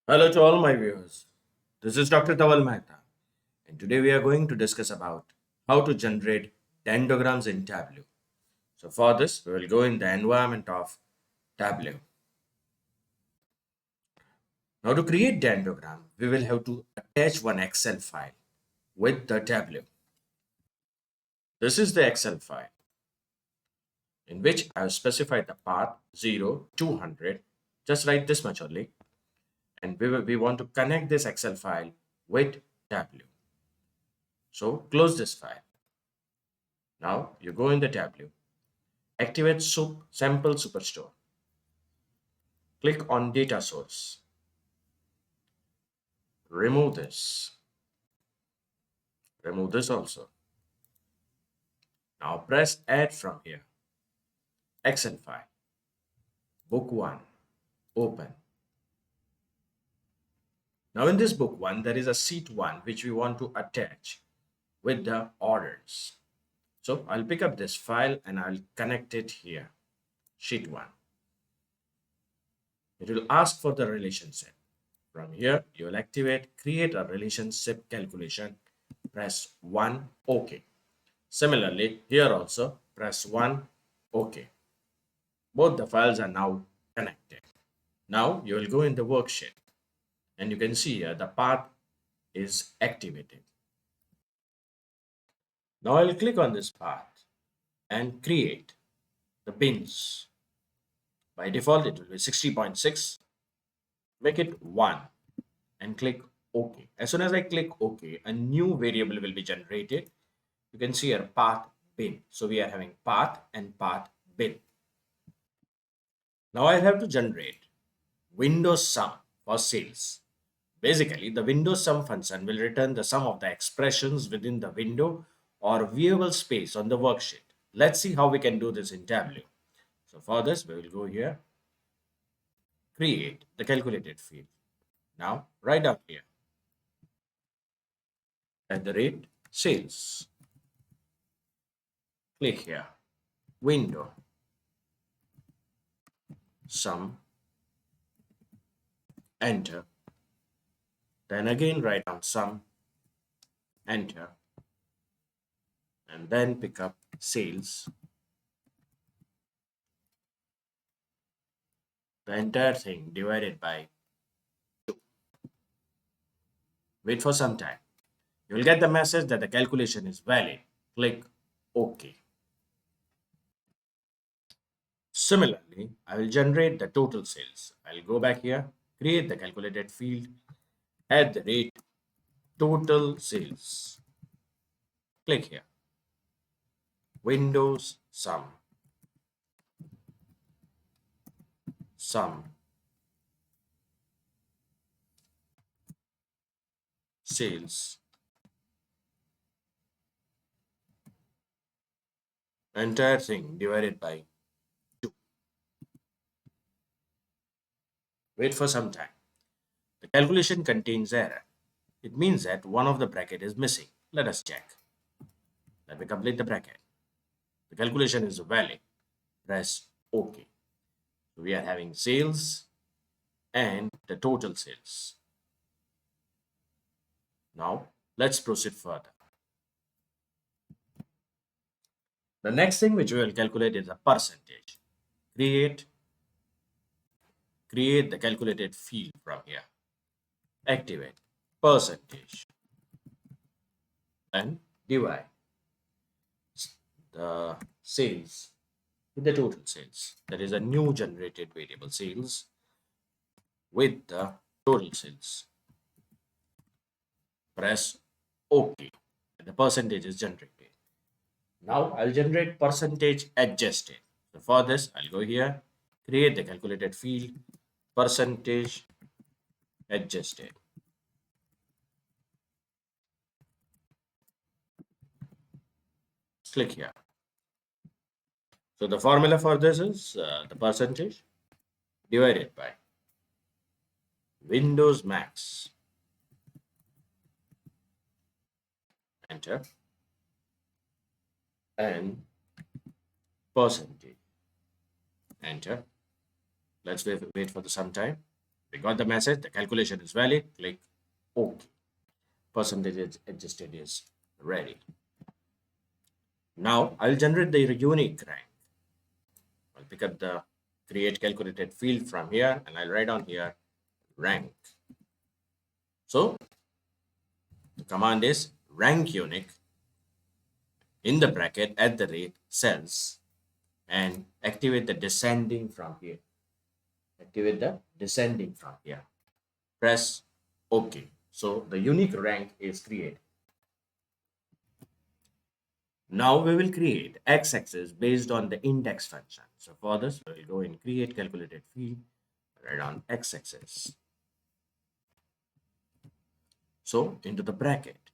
Hello to all my viewers. This is Dr. Dhaval Maheta, and today we are going to discuss about how to generate dendrograms in Tableau. So for this, we will go in the environment of Tableau. Now to create dendrogram, we will have to attach one Excel file with the Tableau. This is the Excel file in which I have specified the path 0, 200. Just write this much only, and we want to connect this Excel file with Tableau. So close this file. Now you go in the Tableau, activate sample superstore, click on data source, remove this also. Now press add from here, Excel file, book 1, open. Now in this book 1, there is a sheet 1 which we want to attach with the orders. So I'll pick up this file and I'll connect it here, sheet 1. It will ask for the relationship. From here, you will activate create a relationship calculation, press 1, OK. Similarly, here also press 1, OK. Both the files are now connected. Now you will go in the worksheet and you can see here the path is activated. Now I will click on this path and create the bins. By default, it will be 60.6. Make it 1 and click OK. As soon as I click OK, a new variable will be generated. You can see here path bin. So we are having path and path bin. Now I have to generate Windows sum for sales. Basically, the Windows sum function will return the sum of the expressions within the window or viewable space on the worksheet. Let's see how we can do this in Tableau. So for this, we will go here, create the calculated field. Now, right up here, at the rate sales. Click here, window, sum, enter. Then again write down sum, enter. And then pick up sales. The entire thing divided by 2. Wait for some time. You will get the message that the calculation is valid. Click OK. Similarly, I will generate the total sales. I'll go back here, create the calculated field, add the rate, total sales. Click here, Windows sum, sales, entire thing divided by 2. Wait for some time. The calculation contains error. It means that one of the bracket is missing. Let us check. Let me complete the bracket. The calculation is valid. Press OK. We are having sales and the total sales. Now let's proceed further. The next thing which we will calculate is the percentage. Create the calculated field from here. Activate percentage and divide the sales with the total sales. That is a new generated variable sales with the total sales. Press OK. And the percentage is generated. Now I'll generate percentage adjusted. So for this, I'll go here, create the calculated field, percentage adjusted. Click here. So the formula for this is the percentage divided by Windows max. Enter. And percentage. Enter. Let's wait for the some time. We got the message. The calculation is valid. Click OK. Percentage adjusted is ready. Now I'll generate the unique rank. I'll pick up the create calculated field from here and I'll write on here rank. So the command is rank unique in the bracket at the rate cells and activate the descending from here. Activate the descending from here. Press OK. So the unique rank is created. Now we will create x-axis based on the index function. So for this, we'll go in create calculated field, write on x-axis. So into the bracket,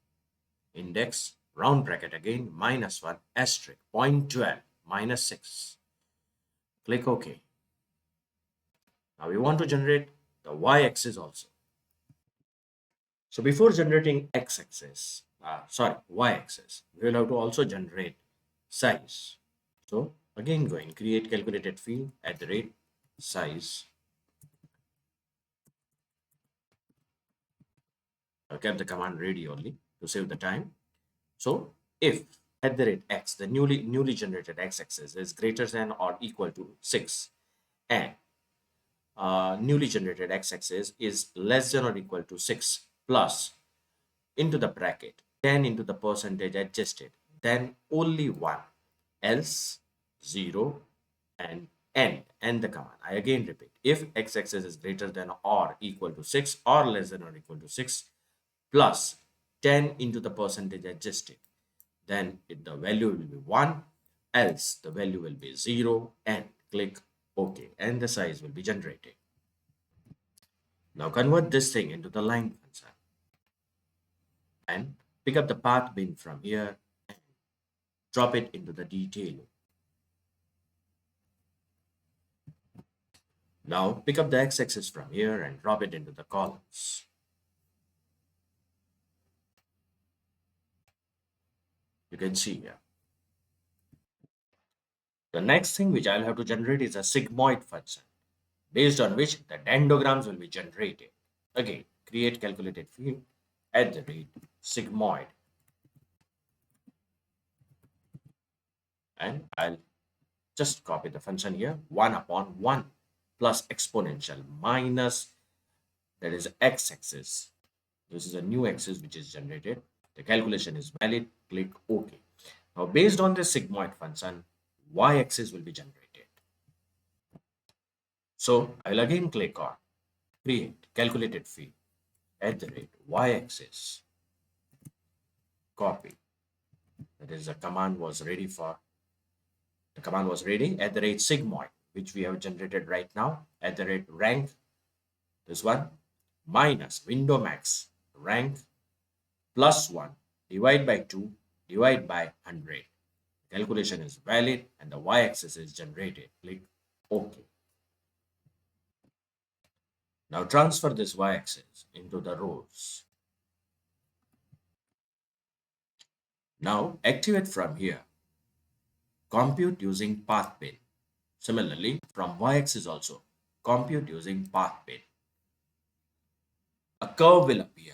index, round bracket again, -1, asterisk, 0.12, -6. Click OK. Now we want to generate the y-axis also. So before generating x-axis, y-axis, we will have to also generate size. So again, go in create calculated field at the rate size. I'll keep the command ready only to save the time. So if at the rate x, the newly generated x-axis is greater than or equal to 6, and newly generated x-axis is less than or equal to 6 plus into the bracket 10 into the percentage adjusted, then only 1, else 0 and end the command. I again repeat, if x-axis is greater than or equal to 6 or less than or equal to 6 plus 10 into the percentage adjusted, then the value will be 1, else the value will be 0 and click OK and the size will be generated. Now convert this thing into the line function and pick up the path bin from here and drop it into the detail. Now pick up the x-axis from here and drop it into the columns. You can see here. The next thing which I'll have to generate is a sigmoid function based on which the dendrograms will be generated. Again, create calculated field at the rate sigmoid. And I'll just copy the function here, 1 upon 1 plus exponential minus, that is x-axis. This is a new axis which is generated. The calculation is valid. Click OK. Now, based on this sigmoid function, y-axis will be generated. So I will again click on create calculated field at the rate y-axis. Copy. That is the command was ready for. The command was ready at the rate sigmoid, which we have generated right now at the rate rank. This one minus window max rank plus 1 divide by 2 divide by 100. Calculation is valid and the y-axis is generated. Click OK. Now transfer this y-axis into the rows. Now activate from here. Compute using path bin. Similarly, from y-axis also, compute using path bin. A curve will appear.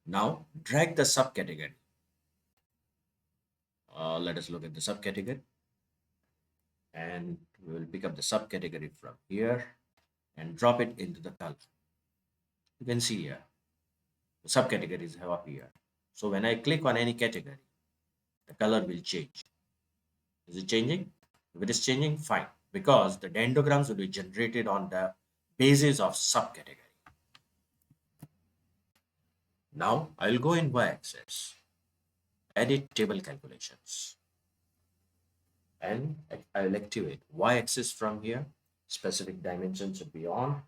Now drag the subcategory. Let us look at the subcategory. And we will pick up the subcategory from here and drop it into the column. You can see here, the subcategories have appeared. So when I click on any category, the color will change. Is it changing? If it is changing, fine, because the dendrograms will be generated on the basis of subcategory. Now I will go in y-axis, edit table calculations, and I will activate y-axis from here. Specific dimension should be on.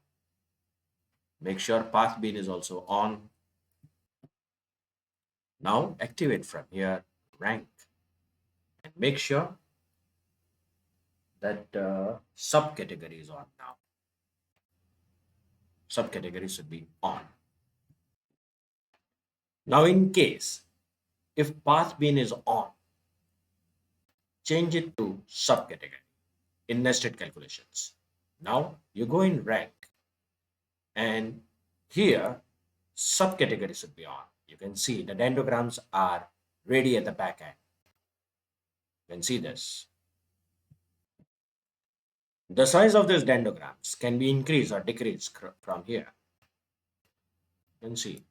Make sure path bin is also on. Now activate from here rank and make sure that subcategory is on now. Subcategory should be on. Now in case if path bin is on, change it to subcategory in nested calculations. Now you go in rank And here, subcategory should be on. You can see the dendrograms are ready at the back end. You can see this. The size of these dendrograms can be increased or decreased from here. You can see.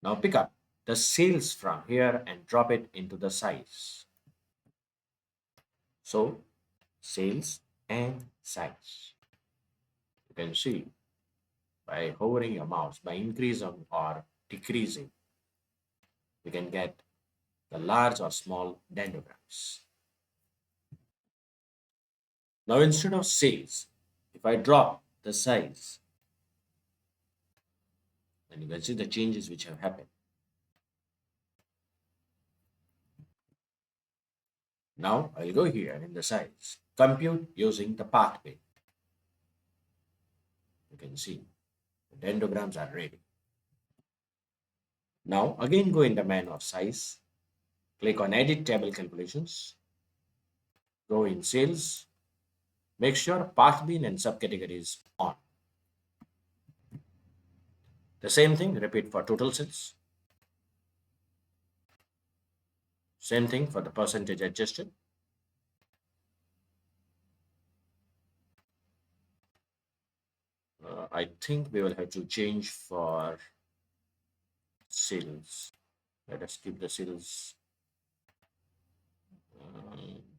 Now pick up the cells from here and drop it into the size. So cells and size. You can see by hovering your mouse, by increasing or decreasing, we can get the large or small dendrograms. Now instead of cells, if I drop the size, then you can see the changes which have happened. Now I'll go here in the size, compute using the path bin. You can see the dendrograms are ready. Now again go in the menu of size, click on edit table calculations, go in cells, make sure path bin and subcategory is on. The same thing repeat for total cells. Same thing for the percentage adjusted. I think we will have to change for cells. Let us keep the cells.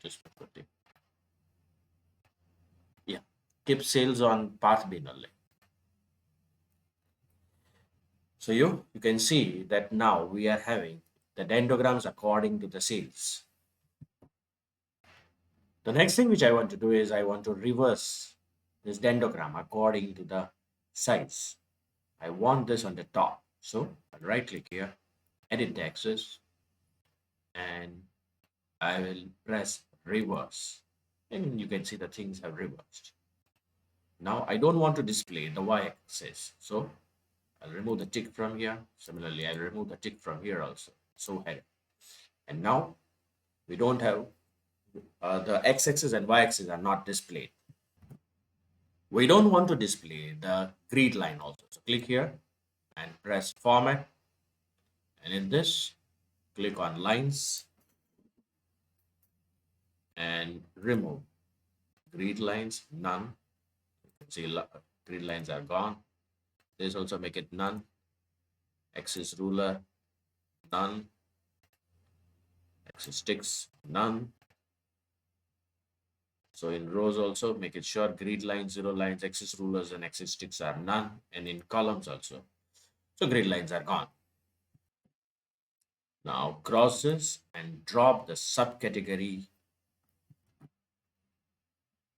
Just put it. Yeah, keep cells on path bin only. So you can see that now we are having the dendrograms according to the cells. The next thing which I want to do is I want to reverse this dendrogram according to the size. I want this on the top. So I'll right click here, edit the axis, and I will press reverse. And you can see the things have reversed. Now I don't want to display the y-axis. So I'll remove the tick from here. Similarly, I'll remove the tick from here also. So header. And now we don't have the x-axis and y-axis are not displayed. We don't want to display the grid line also. So click here and press format. And in this, click on lines and remove grid lines, none. You can see grid lines are gone. This also make it none. Axis ruler, none. Axis sticks, none. So in rows also make it sure grid lines, zero lines, axis rulers and axis sticks are none. And in columns also. So grid lines are gone. Now cross this and drop the subcategory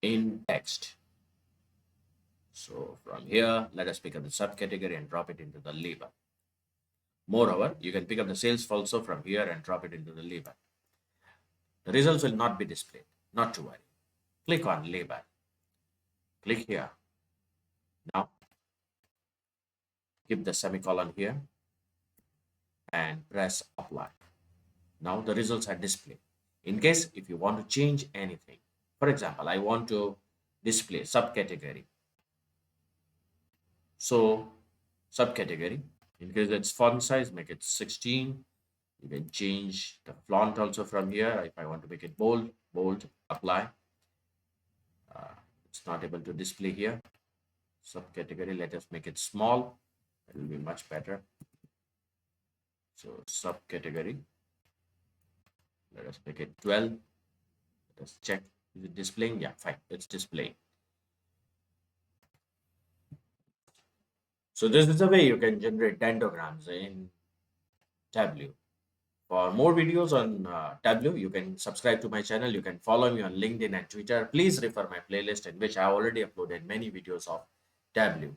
in text. So from here, let us pick up the subcategory and drop it into the label. Moreover, you can pick up the sales also from here and drop it into the label. The results will not be displayed, not to worry. Click on label. Click here. Now, keep the semicolon here and press apply. Now the results are displayed. In case if you want to change anything, for example, I want to display subcategory. So subcategory, in case it's font size, make it 16. You can change the font also from here. If I want to make it bold, apply. It's not able to display here. Subcategory, let us make it small. It will be much better. So subcategory, let us make it 12. Let us check. Is it displaying? Yeah, fine. It's displaying. So this is the way you can generate dendrograms in Tableau. For more videos on Tableau, you can subscribe to my channel. You can follow me on LinkedIn and Twitter. Please refer my playlist in which I have already uploaded many videos of Tableau.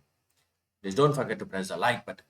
Please don't forget to press the like button.